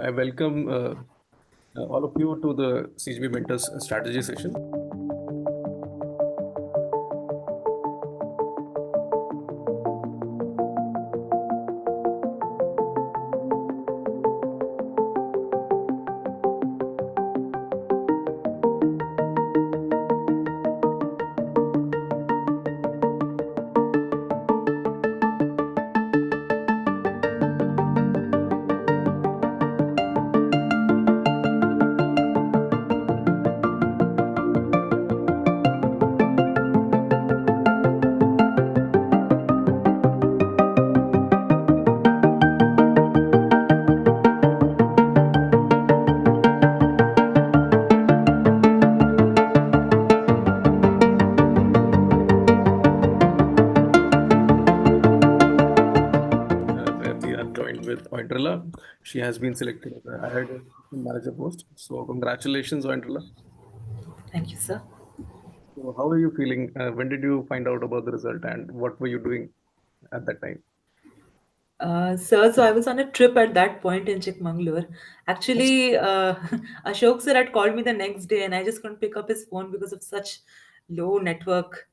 I welcome all of you to the CGB Mentors strategy session. Where we are joined with Oindrila. She has been selected as the IRDAI Assistant Manager post. So congratulations, Oindrila. Thank you, sir. So how are you feeling? When did you find out about the result and what were you doing at that time? Sir, so I was on a trip at that point in Chikmagalur. Actually, Ashok sir had called me the next day and I just couldn't pick up his phone because of such low network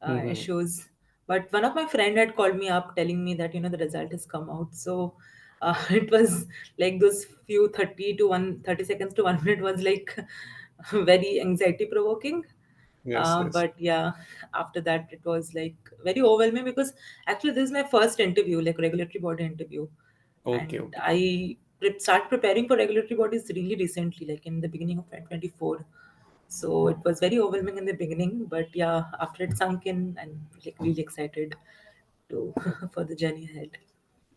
Mm-hmm. issues. But one of my friend had called me up telling me that, the result has come out. So it was like those few 30 seconds to 1 minute was like very anxiety provoking. Yes, yes. But yeah, after that it was like very overwhelming because actually this is my first interview, like regulatory body interview, Okay, and okay. I start preparing for regulatory bodies really recently, like in the beginning of 2024. So it was very overwhelming in the beginning, but yeah, after it sunk in, I'm like really excited to for the journey ahead.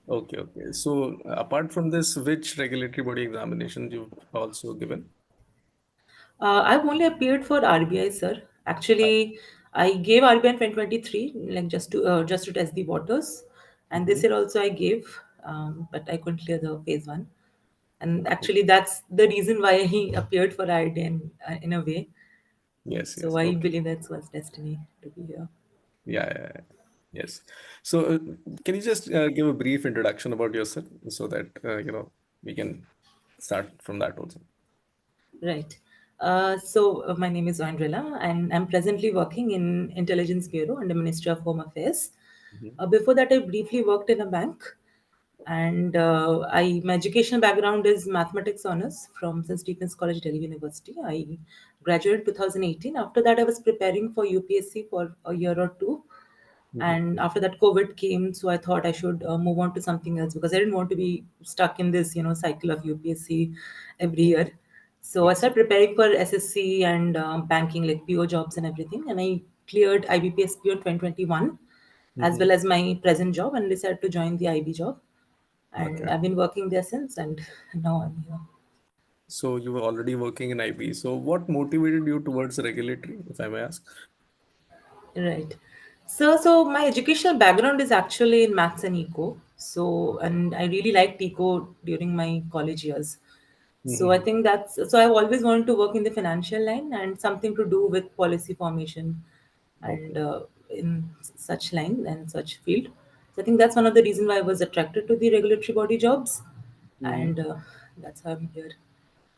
Okay, okay. So apart from this, which regulatory body examinations you've also given? I've only appeared for RBI, sir. Actually, I gave RBI in 2023, like just to test the waters, and Mm-hmm. this year also I gave, but I couldn't clear the phase one. And Okay. actually, that's the reason why he appeared for RBI in a way. Yes, So yes. I Okay. believe that's was destiny to be here. Yeah, yeah, yeah. Yes. So, can you just give a brief introduction about yourself so that we can start from that also? Right. My name is Oindrila, and I'm presently working in Intelligence Bureau under Ministry of Home Affairs. Hmm. Before that, I briefly worked in a bank, and I my educational background is mathematics honors from St. Stephen's College, Delhi University. I graduated 2018. After that, I was preparing for UPSC for a year or two, Hmm. and after that COVID came, so I thought I should move on to something else because I didn't want to be stuck in this cycle of UPSC every year. So I Yes. started preparing for SSC and banking, like PO jobs and everything, and I cleared IBPS PO 2021 as Hmm. well as my present job, and decided to join the IB job, and Okay. I've been working there since, and now I'm here. So you were already working in IB. So what motivated you towards regulatory, if I may ask? Right. So my educational background is actually in maths and eco. So, and I really liked eco during my college years. So I Hmm. think I've always wanted to work in the financial line and something to do with policy formation and Okay. in such line and such field. So I think that's one of the reasons why I was attracted to the regulatory body jobs, Hmm. and that's how I'm here.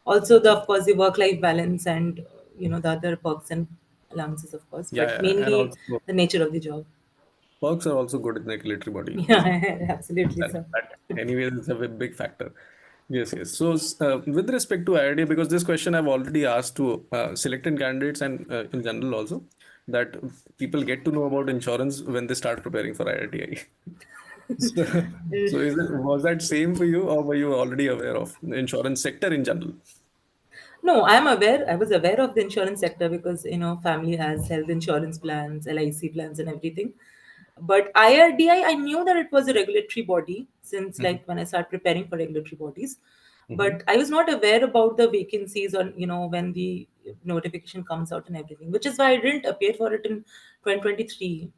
Also, Okay. of course, the work-life balance and the other perks and allowances, of course, Yeah, but yeah. And mainly also the nature of the job. perks are also good in the regulatory body, isn't it? Yeah, absolutely, That, sir. that anyways is a big factor. Yes, yes. So, with respect to IRDA, because this question I've already asked to selected candidates and in general also, that people get to know about insurance when they start preparing for IRDI. So, so was that same for you, or were you already aware of the insurance sector in general? No, I'm aware. I was aware of the insurance sector because family has health insurance plans, LIC plans, and everything. But IRDI, I knew that it was a regulatory body since Hmm. like when I started preparing for regulatory bodies. Hmm. But I was not aware about the vacancies or when the notification comes out and everything, which is why I didn't appear for it in 2023.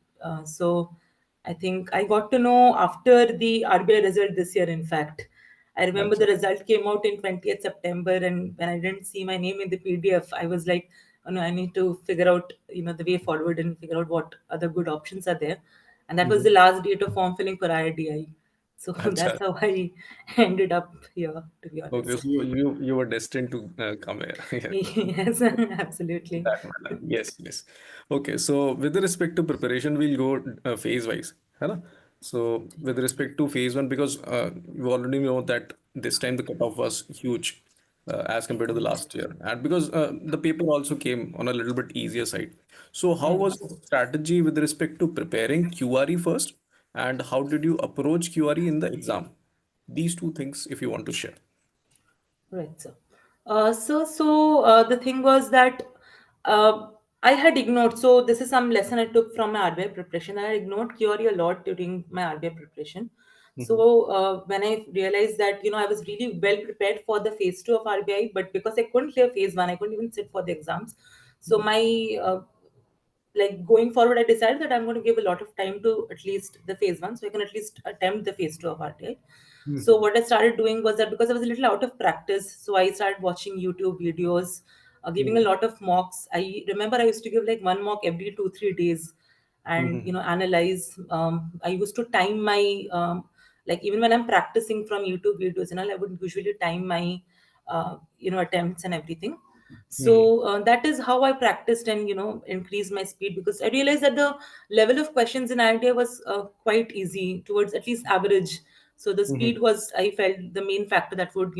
So I think I got to know after the RBI result this year. In fact, I remember Acha. the result came out in 20th September, and when I didn't see my name in the PDF, I was like, oh no, I need to figure out, the way forward and figure out what other good options are there. And that was the Hmm. last date of form filling for IRDI. So Acha. that's how I ended up here, to be Okay, honest. so you were destined to come here. Yeah. Yes, absolutely. That matter. Yes, yes. Okay, so with respect to preparation, we'll go phase wise. है ना? So with respect to phase one, because you already know that this time the cutoff was huge as compared to the last year, and because the paper also came on a little bit easier side. So how Right. was the strategy with respect to preparing QRE first, and how did you approach QRE in the exam? These two things, if you want to share. Right, sir. The thing was that uh, I had ignored. So this is some lesson I took from my RBI preparation. I had ignored theory a lot during my RBI preparation. Mm-hmm. So when I realized that I was really well prepared for the phase two of RBI, but because I couldn't clear phase one, I couldn't even sit for the exams. So my like going forward, I decided that I'm going to give a lot of time to at least the phase one, so I can at least attempt the phase two of RTI. So Mm-hmm. what I started doing was that because I was a little out of practice, so I started watching YouTube videos, giving a Mm-hmm. lot of mocks. I remember I used to give like one mock every 2 3 days, and Mm-hmm. analyze. I used to time my like even when I'm practicing from YouTube videos, I would usually time my attempts and everything. Mm-hmm. So that is how I practiced and increased my speed, because I realized that the level of questions in IIT was quite easy, towards at least average. So the Mm-hmm. speed was, I felt, the main factor that would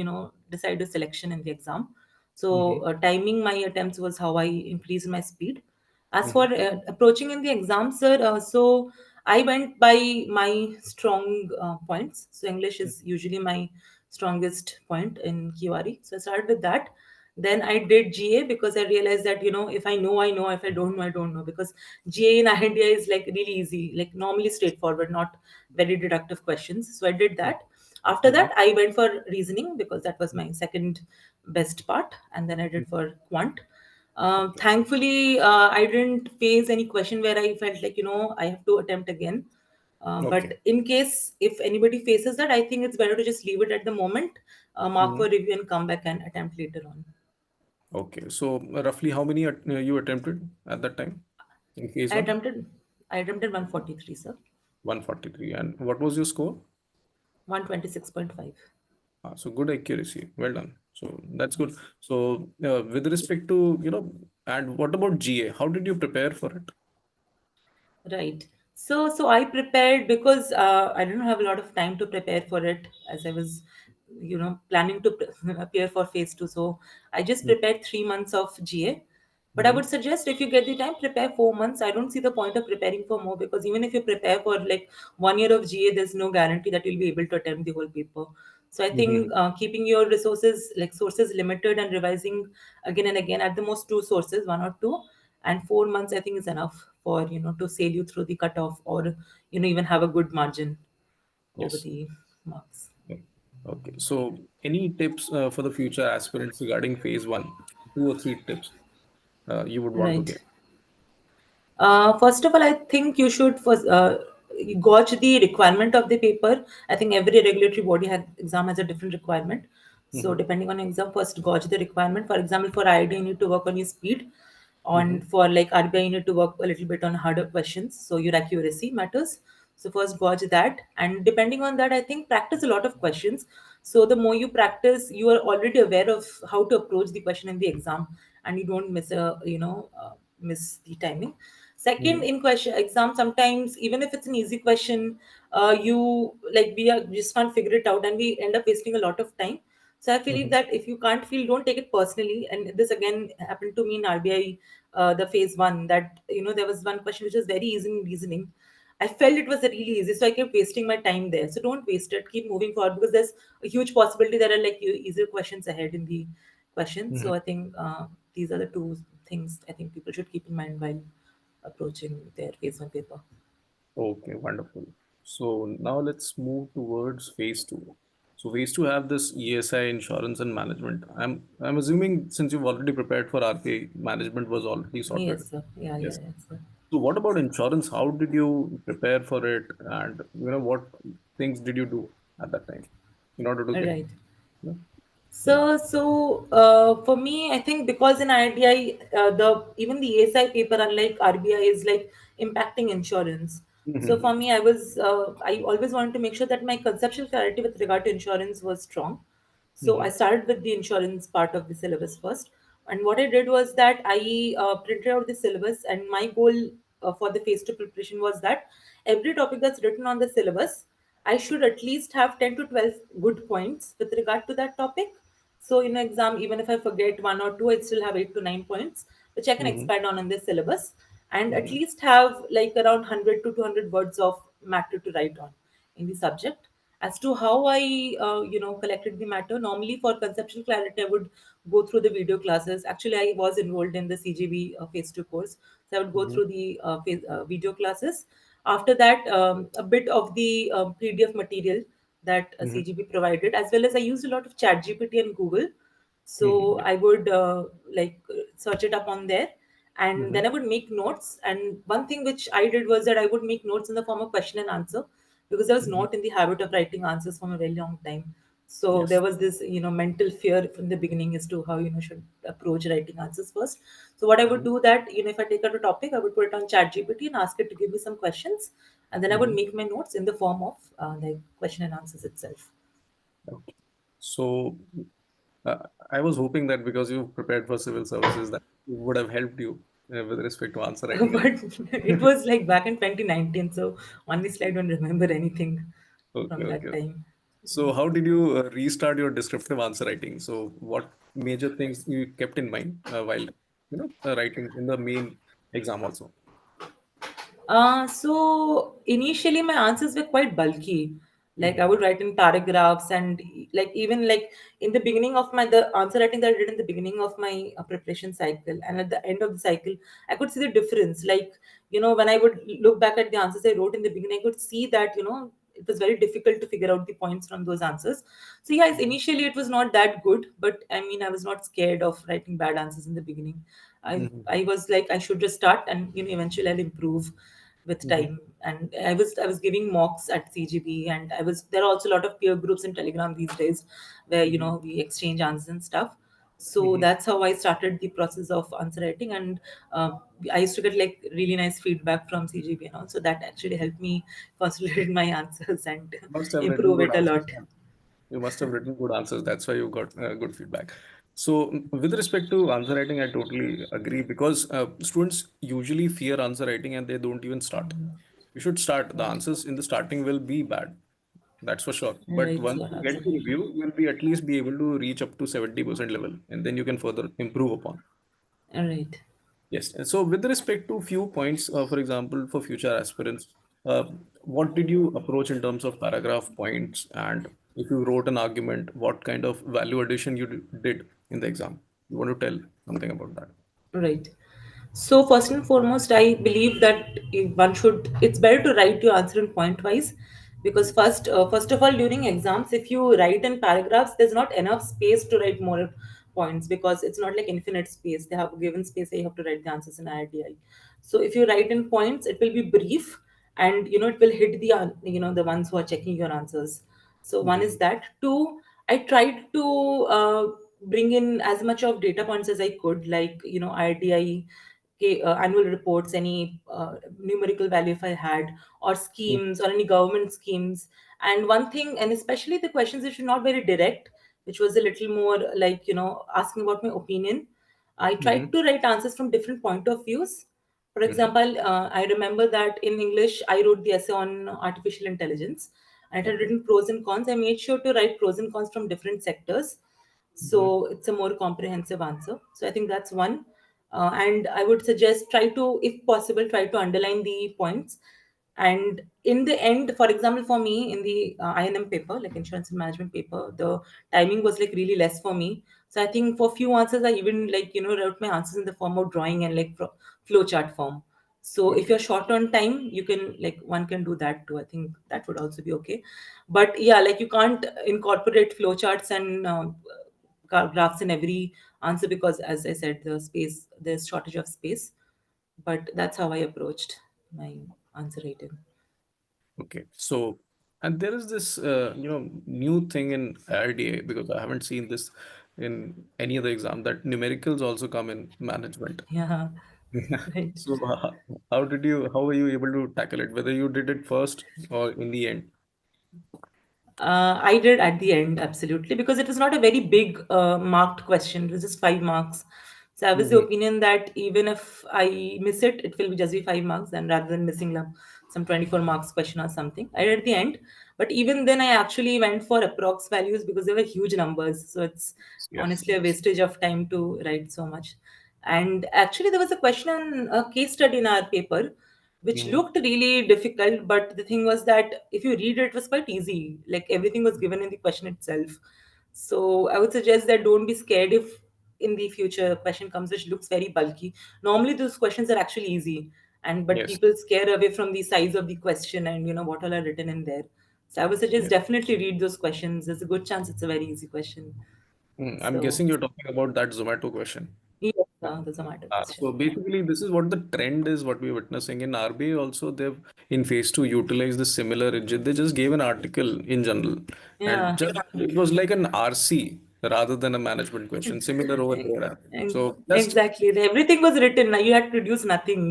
decide the selection in the exam. So Mm-hmm. timing my attempts was how I increased my speed. As for Mm-hmm. approaching in the exam, sir, so I went by my strong points. So English is usually my strongest point in QRE. So I started with that. Then I did GA, because I realized that if I know, I know. If I don't know, I don't know. Because GA in India is like really easy, like normally straightforward, not very deductive questions. So I did that. After Mm-hmm. that, I went for reasoning, because that was my second best part, and then I did for quant. Okay. Thankfully, I didn't face any question where I felt like I have to attempt again. Okay. But in case if anybody faces that, I think it's better to just leave it at the moment, mark for Mhm. review, and come back and attempt later on. Okay. So roughly how many you attempted at that time in phase I one? attempted I attempted 143, sir. 143. And what was your score? 126.5. So good accuracy. Well done. So that's good. So with respect to, and what about GA? How did you prepare for it? Right. So I prepared, because I didn't have a lot of time to prepare for it, as I was, planning to appear for phase two. So I just prepared 3 months of GA. But I Mm-hmm. would suggest, if you get the time, prepare 4 months. I don't see the point of preparing for more, because even if you prepare for like 1 year of GA, there's no guarantee that you'll be able to attempt the whole paper. So I Mm-hmm. think keeping your resources, like sources, limited, and revising again and again, at the most two sources, one or two, and 4 months, I think, is enough for to sail you through the cutoff, or even have a good margin over Yes. the marks. Yeah. Okay. So any tips for the future aspirants regarding phase one? 2 or 3 tips you would want to Right. give? First of all, I think you should first gauge the requirement of the paper. I think every regulatory body exam has a different requirement. So Mm-hmm. depending on exam, first gauge the requirement. For example, for IIT, you need to work on your speed. On Mm-hmm. For like RBI, you need to work a little bit on harder questions. So your accuracy matters. So first gauge that, and depending on that, I think practice a lot of questions. So the more you practice, you are already aware of how to approach the question in the exam, and you don't miss the timing. Second, Mm-hmm. in question exam, sometimes even if it's an easy question, you like we are just can't figure it out, and we end up wasting a lot of time. So I believe Mm-hmm. that if you can't feel, don't take it personally. And this again happened to me in RBI, the phase one. That there was one question which was very easy in reasoning. I felt it was really easy, so I kept wasting my time there. So don't waste it. Keep moving forward, because there's a huge possibility there are like easier questions ahead in the question. So Mm-hmm. I think these are the two things I think people should keep in mind while approaching their phase one paper. Okay, wonderful. So now let's move towards phase two. So phase two have this ESI insurance and management. I'm assuming since you've already prepared for RPA, management was already sorted. Yes, sir. Yeah, yeah, Yes. yes, sir. So what about insurance? How did you prepare for it? And what things did you do at that time in order to All get? right. Yeah. Yeah. So for me, I think because in IRDAI, the even the ASI paper, unlike RBI, is like impacting insurance. So Mm-hmm. for me, I always wanted to make sure that my conceptual clarity with regard to insurance was strong. So I Mm-hmm. started with the insurance part of the syllabus first. And what I did was that I printed out the syllabus, and my goal for the phase two preparation was that every topic that's written on the syllabus, I should at least have 10 to 12 good points with regard to that topic. So in an exam, even if I forget one or two, I still have 8 to 9 points, which I can Mm-hmm. expand on in this syllabus, and at Mm-hmm. least have like around 100 to 200 words of matter to write on in the subject. As to how I, collected the matter, normally for conceptual clarity, I would go through the video classes. Actually, I was enrolled in the CGB phase two course, so I would go Mm-hmm. through the video classes. After that, a bit of the PDF material that Mm-hmm. CGB provided, as well as I used a lot of Chat GPT and Google. So Mm-hmm. I would search it up on there, and Mm-hmm. then I would make notes. And one thing which I did was that I would make notes in the form of question and answer, because I was Mm-hmm. not in the habit of writing answers from a very long time. So there Yes. was this, mental fear from the beginning as to how should approach writing answers first. So what I would Mm-hmm. do that, if I take out a topic, I would put it on Chat GPT and ask it to give me some questions, and then I would Mm-hmm. make my notes in the form of like question and answers itself. Okay. So I was hoping that because you prepared for civil services, that it would have helped you with respect to answer writing as But it well. was like back in 2019, so honestly, I don't remember anything Okay, from that okay. time. So how did you restart your descriptive answer writing? So what major things you kept in mind while writing in the main exam also? So initially my answers were quite bulky. Like I Mm-hmm. would write in paragraphs, and like even like in the beginning of the answer writing that I did in the beginning of my preparation cycle, and at the end of the cycle, I could see the difference. Like when I would look back at the answers I wrote in the beginning, I could see that it was very difficult to figure out the points from those answers. So yes, initially it was not that good, but I mean I was not scared of writing bad answers in the beginning. I Mm-hmm. I was like I should just start, and eventually I'll improve with Mm-hmm. time. And I was giving mocks at CGB, and I was there are also a lot of peer groups in Telegram these days where Mm-hmm. we exchange answers and stuff. So Mm-hmm. that's how I started the process of answer writing, and uh, I used to get like really nice feedback from CGB, and also that actually helped me consolidate my answers and Must have written improve good it a answers. lot. You must have written good answers. That's why you got good feedback. So, with respect to answer writing, I totally agree because students usually fear answer writing and they don't even start. You should start. The answers in the starting will be bad. That's for sure. But Right, once yeah, you get to absolutely. review, you'll be at least be able to reach up to 70% level, and then you can further improve upon. All right. Yes. And so, with respect to few points, for example, for future aspirants, uh, what did you approach in terms of paragraph points? And if you wrote an argument, what kind of value addition you did in the exam? You want to tell something about that? Right. So first and foremost, I believe that one should. It's better to write your answer in point wise, because first of all, during exams, if you write in paragraphs, there's not enough space to write more points, because it's not like infinite space. They have a given space that you have to write the answers in IRDI. So if you write in points, it will be brief, and it will hit the the ones who are checking your answers. So one is Mm-hmm. that. Two, I tried to bring in as much of data points as I could, like IRDI annual reports, any numerical value if I had, or schemes, or any government schemes. And one thing, and especially the questions which were not very direct, which was a little more like asking about my opinion, I tried Mm-hmm. to write answers from different point of views. For Mm-hmm. example, I remember that in English, I wrote the essay on artificial intelligence. I had Okay. written pros and cons. I made sure to write pros and cons from different sectors. Mm-hmm. So it's a more comprehensive answer. So I think that's one. And I would suggest try to, if possible, try to underline the points. And in the end, for example, for me in the INM paper, like insurance and management paper, the timing was like really less for me. So I think for few answers, I even like wrote my answers in the form of drawing and like flow chart form. So if Okay. you're short on time, you can like one can do that too. I think that would also be okay. But yeah, like you can't incorporate flowcharts and graphs in every answer, because, as I said, there's shortage of space. But that's how I approached my answer writing. Okay. So, and there is this, new thing in IRDA because I haven't seen this in any other exam that numericals also come in management. Yeah. Right. So how were you able to tackle it? Whether you did it first or in the end? I did at the end, absolutely, because it was not a very big marked question. It was just 5 marks. So I was the Hmm. opinion that even if I miss it, it will be just be 5 marks, and rather than missing some 24 marks question or something, I did at the end. But even then, I actually went for approx values because they were huge numbers. So it's Yes. honestly a wastage of time to write so much. And actually, there was a question on a case study in our paper which Hmm. looked really difficult, but the thing was that if you read it, it was quite easy. Like everything was given in the question itself. So I would suggest that don't be scared if in the future a question comes which looks very bulky. Normally those questions are actually easy, and but Yes. people scare away from the size of the question and what all are written in there. So I would suggest Yes. definitely read those questions. There's a good chance it's a very easy question. I'm So guessing you're talking about that Zomato question. yes, Yeah. the Zomato question. So basically, this is what the trend is, what we're witnessing in RBI. Also, they've in phase two utilized the similar. They just gave an article in general, and Yeah. just it was like an RC rather than a management question, similar over there. So just Exactly. Everything was written. Now you had to produce nothing.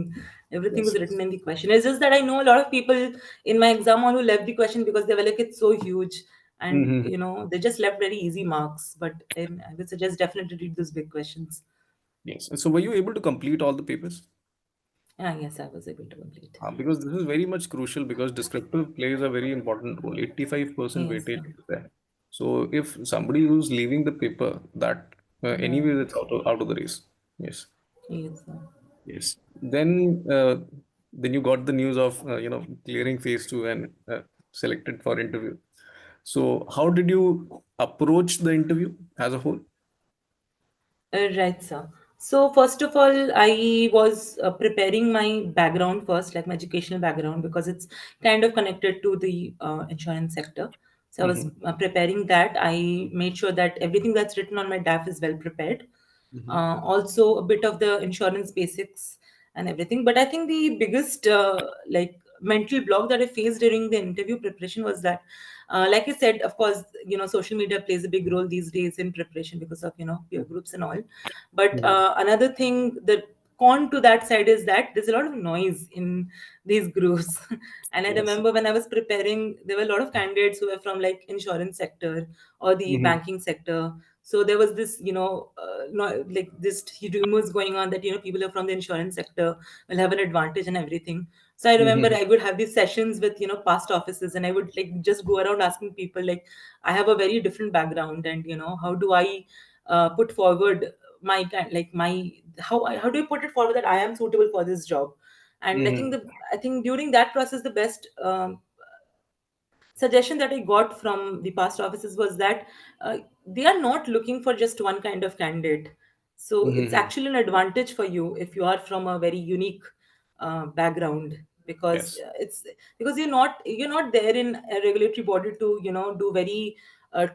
Everything was yes. written in the question. It's just that I know a lot of people in my exam hall who left the question because they were like, it's so huge. And, Hmm. they just left very easy marks. But I would suggest definitely read those big questions. Yes. So were you able to complete all the papers? Ah, yes, I was able to complete. Because this is very much crucial because descriptive plays a very important role. 85% Yes, weightage sir. is there. So if somebody who's leaving the paper, that anyway Hmm. it's out of the race. Yes. Yes, sir. Yes. Then you got the news of clearing phase two and selected for interview. So how did you approach the interview as a whole? Right, sir. So first of all, I was preparing my background first, like my educational background, because it's kind of connected to the insurance sector. So I was Mm-hmm. preparing that. I made sure that everything that's written on my DAF is well prepared. Mm-hmm. Also, a bit of the insurance basics and everything. But I think the biggest like mental block that I faced during the interview preparation was that, like I said, of course, social media plays a big role these days in preparation because of peer groups and all. But Mm-hmm. another thing, the con to that side is that there's a lot of noise in these groups. And I Yes. remember when I was preparing, there were a lot of candidates who were from like insurance sector or the Mm-hmm. banking sector. So there was this, no, like this rumors going on that people who are from the insurance sector will have an advantage and everything. So I remember Mm-hmm. I would have these sessions with past offices, and I would like just go around asking people like, I have a very different background, and how do I put forward my like my how do I put it forward that I am suitable for this job? And Mm-hmm. I think during that process the best suggestion that I got from the past offices was that they are not looking for just one kind of candidate. So it's Mm-hmm. actually an advantage for you if you are from a very unique background, because Yes. it's because you're not there in a regulatory body to do very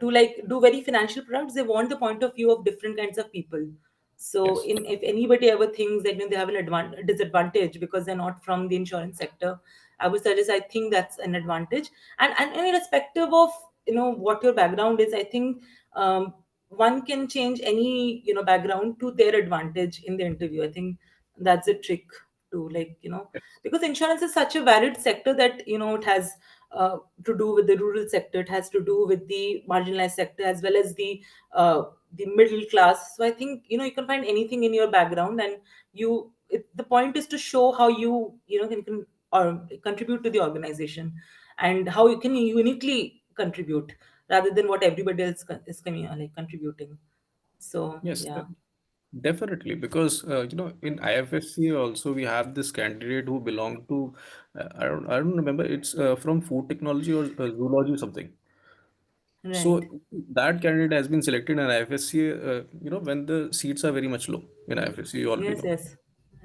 to like do very financial products. They want the point of view of different kinds of people. So Yes. in if anybody ever thinks that they have an disadvantage because they're not from the insurance sector, I would suggest, I think that's an advantage. And irrespective of what your background is, I think one can change any background to their advantage in the interview. I think that's a trick to like Yes. because insurance is such a varied sector that it has to do with the rural sector, it has to do with the marginalized sector as well as the middle class. So I think you can find anything in your background, and the point is to show how can or contribute to the organization, and how you can uniquely contribute rather than what everybody else is like contributing. So Yes. yeah. Definitely, because in IFSC also we have this candidate who belonged to I don't remember, it's from food technology or zoology or something. Right. So that candidate has been selected in IFSC when the seats are very much low in IFSC, you already Yes, know. yes.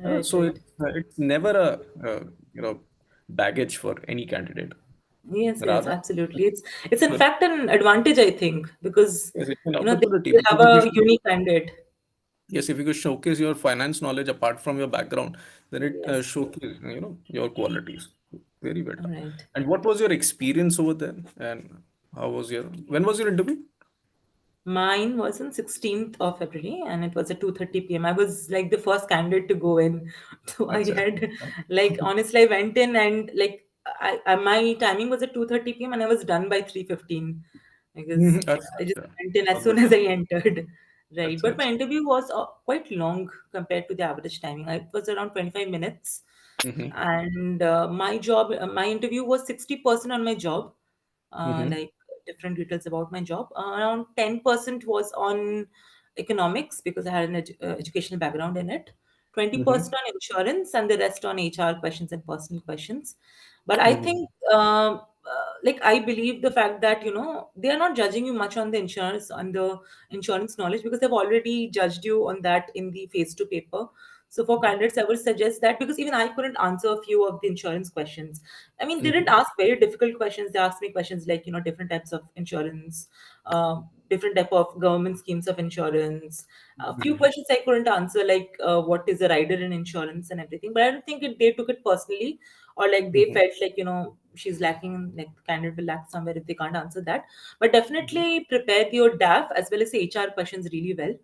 Right, So right. it's never a you know baggage for any candidate. Yes, yes, Rather, absolutely. It's in but fact an advantage, I think, because yes, it's an they opportunity will because have a unique candidate. yes, if you could showcase your finance knowledge apart from your background, then it Yes. showcase your qualities. Very well done. Right. And what was your experience over there? And when was your interview? Mine was on 16th of February and it was at 2:30 p.m. I was like the first candidate to go in. So I Acha. had like honestly I went in and like my timing was at 2:30 p.m. and I was done by 3:15 because Acha, I just acha. went in as Not bad. soon as I entered. Right. Acha, But my acha. interview was quite long compared to the average timing. It was around 25 minutes. Mm-hmm. And my interview was 60% on my job, Mm-hmm. like different details about my job. Around 10% was on economics because I had an educational background in it. Mm-hmm. 20% on insurance and the rest on HR questions and personal questions. But I Mm-hmm. think, like I believe the fact that they are not judging you much on the insurance knowledge because they've already judged you on that in the phase two paper. So for candidates, I would suggest that because even I couldn't answer a few of the insurance questions. I mean, they didn't Mm-hmm. ask very difficult questions. They asked me questions like, different types of insurance, different type of government schemes of insurance. A few Mm-hmm. questions I couldn't answer, like what is a rider in insurance and everything. But I don't think they took it personally or like they Mm-hmm. felt like, she's lacking, like the candidate will lack somewhere if they can't answer that. But definitely prepare your DAF as well as the HR questions really well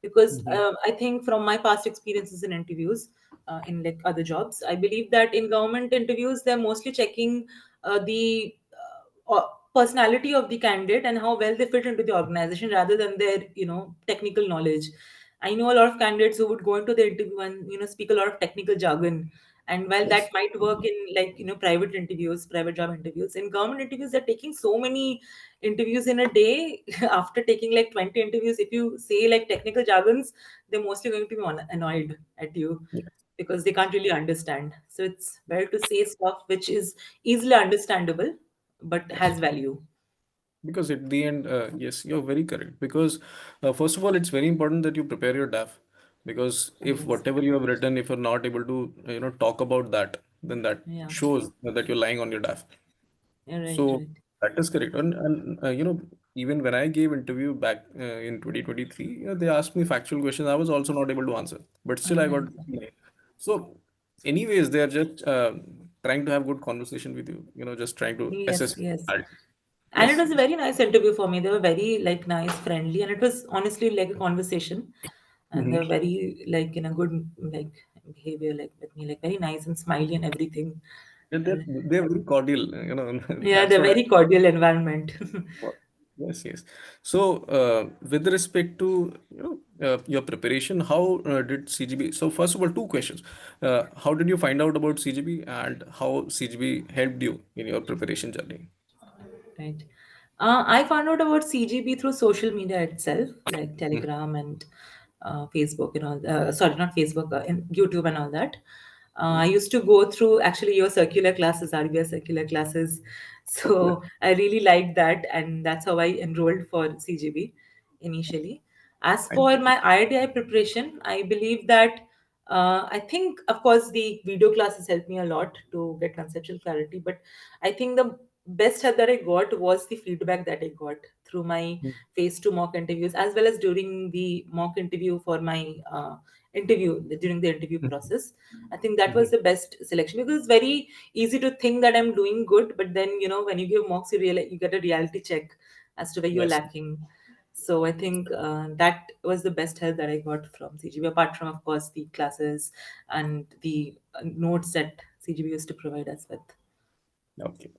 because Mm-hmm. I think from my past experiences in interviews, in like other jobs, I believe that in government interviews they're mostly checking the personality of the candidate and how well they fit into the organization rather than their technical knowledge. I know a lot of candidates who would go into the interview and speak a lot of technical jargon, and while that Yes. might work in like private interviews, private job interviews, in government interviews they're taking so many interviews in a day. After taking like 20 interviews, if you say like technical jargons, they're mostly going to be annoyed at you Yes. because they can't really understand. So it's better to say stuff which is easily understandable but Yes. has value. Because at the end, yes, you're very correct. Because first of all, it's very important that you prepare your DAF. Because if Yes. whatever you have written, if you're not able to, talk about that, then that Yeah. shows that you're lying on your DAF. Yeah, right, So right. that is correct. And even when I gave interview back in 2023, they asked me factual questions. I was also not able to answer, but still I got. Yes, So, anyways, they are just trying to have good conversation with you. Just trying to yes, assess. yes. And it Yes, was a yes. very nice interview for me. They were very like nice, friendly, and it was honestly like a conversation. And they Mhm. were very like in a good like behavior like with me, like very nice and smiley and everything. Yeah, Uh, they're very cordial. Yeah, That's they're what I. very cordial environment. Yes, yes. So, with respect to your preparation, how did CGB? So, first of all, two questions. How did you find out about CGB, and how CGB helped you in your preparation journey? Right. I found out about CGB through social media itself, like Mhm. Telegram and Facebook and all. Sorry, not Facebook, and YouTube and all that. I used to go through actually your circular classes, RBI circular classes. So I really liked that, and that's how I enrolled for CGB initially. As Thank for you. my IRDAI preparation, I believe that I think, of course, the video classes helped me a lot to get conceptual clarity. But I think the best help that I got was the feedback that I got through my phase two mock interviews, as well as during the mock interview for my interview, during the interview Mhm. process. I think that was Mhm. the best selection because it's very easy to think that I'm doing good, but then, when you give mocks, you get a reality check as to where you're Yes. lacking. So I think that was the best help that I got from CGB, apart from, of course, the classes and the notes that CGB used to provide us with. Okay.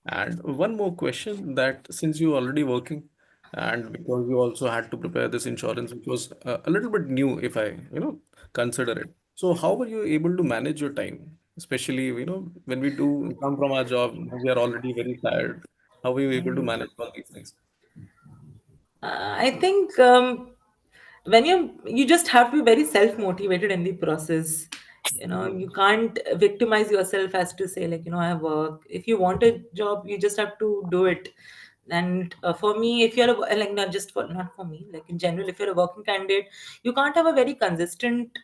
And one more question that since you're already working and because you also had to prepare this insurance, which was a little bit new if I, consider it. So how were you able to manage your time? Especially, when we do come from our job, we are already very tired. How were you able to manage all these things? I think when you just have to be very self motivated in the process. You Mhm. can't victimize yourself as to say like I work. If you want a job, you just have to do it. And for me, if you're like not for me, like in general, if you're a working candidate, you can't have a very consistent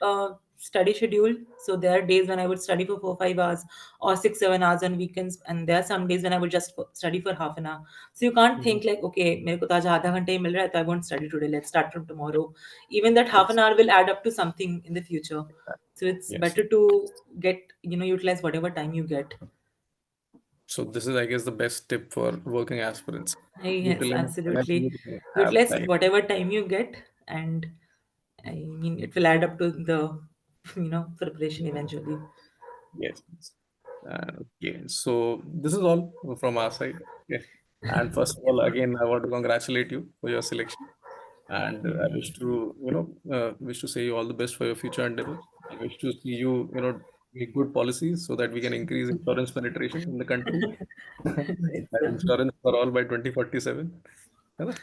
study schedule. So there are days when I would study for 4 5 hours or 6 7 hours on weekends, and there are some days when I would just study for half an hour. So you can't Mhm. think like, okay, मेरे को तो आज आधा घंटा ही मिल रहा है, तो I won't study today. Let's start from tomorrow. Even that half Yes. an hour will add up to something in the future. So it's Yes. better to get utilize whatever time you get. So this is, I guess, the best tip for working aspirants. Yes, Utilize whenever absolutely. you have Utilize time. whatever time you get, and I mean, it will add up to the, preparation eventually. Yes. Okay. So this is all from our side. Okay. And first of all, again, I want to congratulate you for your selection. And I wish to, wish to say you all the best for your future endeavors. I wish to see you, make good policies so that we can increase insurance penetration in the country. Right. And So, insurance for all by 2047. है ना?